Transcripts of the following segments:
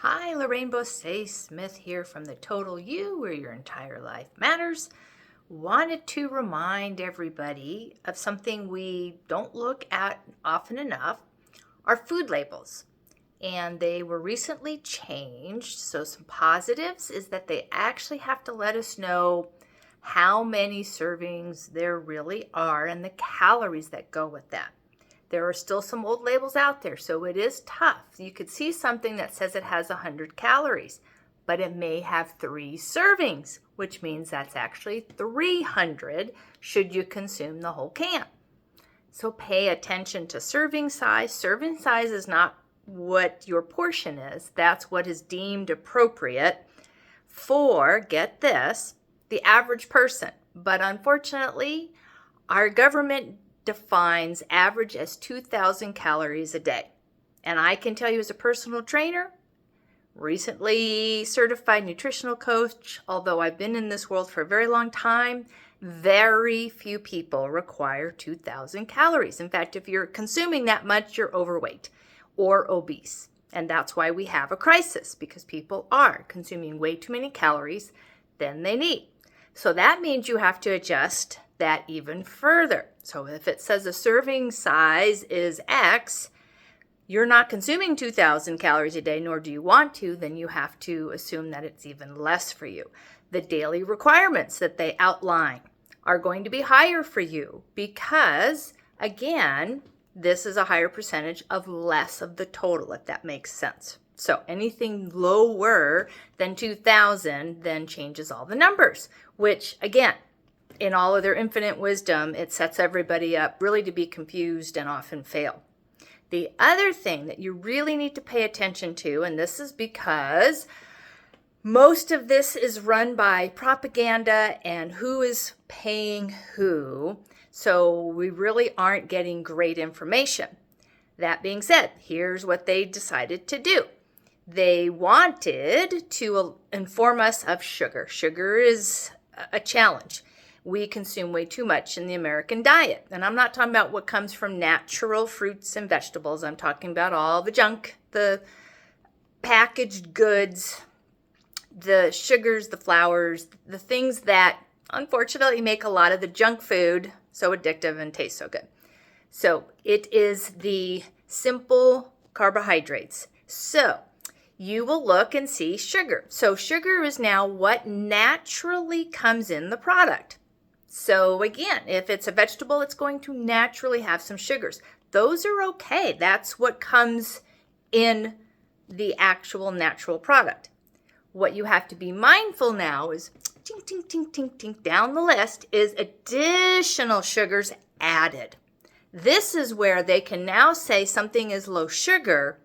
Hi, Lorraine Bosse-Smith here from the Total You, where your entire life matters. Wanted to remind everybody of something we don't look at often enough, our food labels. And they were recently changed. So some positives is that they actually have to let us know how many servings there really are and the calories that go with that. There are still some old labels out there, so it is tough. You could see something that says it has 100 calories, but it may have 3 servings, which means that's actually 300 should you consume the whole can. So pay attention to serving size. Serving size is not what your portion is. That's what is deemed appropriate for, get this, the average person. But unfortunately, our government defines average as 2,000 calories a day. And I can tell you as a personal trainer, recently certified nutritional coach, although I've been in this world for a very long time, very few people require 2,000 calories. In fact, if you're consuming that much, you're overweight or obese. And that's why we have a crisis, because people are consuming way too many calories than they need. So that means you have to adjust that even further. So if it says a serving size is X, you're not consuming 2,000 calories a day, nor do you want to, then you have to assume that it's even less for you. The daily requirements that they outline are going to be higher for you because, again, this is a higher percentage of less of the total, if that makes sense. So anything lower than 2,000 then changes all the numbers, which, again, in all of their infinite wisdom, it sets everybody up really to be confused and often fail. The other thing that you really need to pay attention to, and this is because most of this is run by propaganda and who is paying who, so we really aren't getting great information. That being said, here's what they decided to do. They wanted to inform us of sugar. Sugar is a challenge. We consume way too much in the American diet. And I'm not talking about what comes from natural fruits and vegetables. I'm talking about all the junk, the packaged goods, the sugars, the flours, the things that unfortunately make a lot of the junk food so addictive and taste so good. So it is the simple carbohydrates. So you will look and see sugar. So sugar is now what naturally comes in the product. So again, if it's a vegetable, it's going to naturally have some sugars. Those are okay. That's what comes in the actual natural product. What you have to be mindful now is tink, tink, tink, tink, tink, down the list is additional sugars added. This is where they can now say something is low sugar,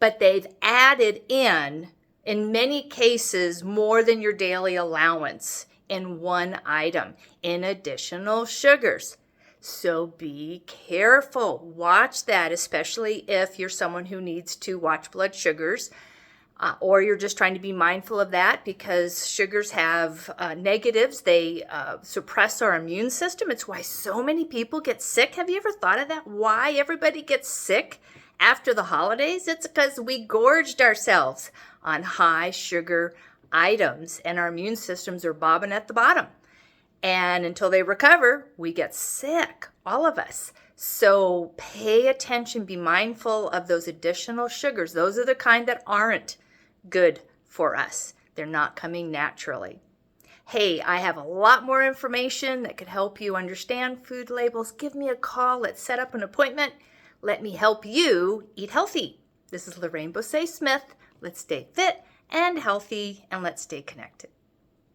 but they've added in many cases, more than your daily allowance in one item in additional sugars. So be careful. Watch that, especially if you're someone who needs to watch blood sugars or you're just trying to be mindful of that because sugars have negatives. They suppress our immune system. It's why so many people get sick. Have you ever thought of that? Why everybody gets sick after the holidays? It's because we gorged ourselves on high sugar items and our immune systems are bobbing at the bottom. And until they recover, we get sick, all of us. So pay attention, be mindful of those additional sugars. Those are the kind that aren't good for us. They're not coming naturally. Hey, I have a lot more information that could help you understand food labels. Give me a call. Let's set up an appointment. Let me help you eat healthy. This is Lorraine Bosse-Smith. Let's stay fit and healthy, and let's stay connected.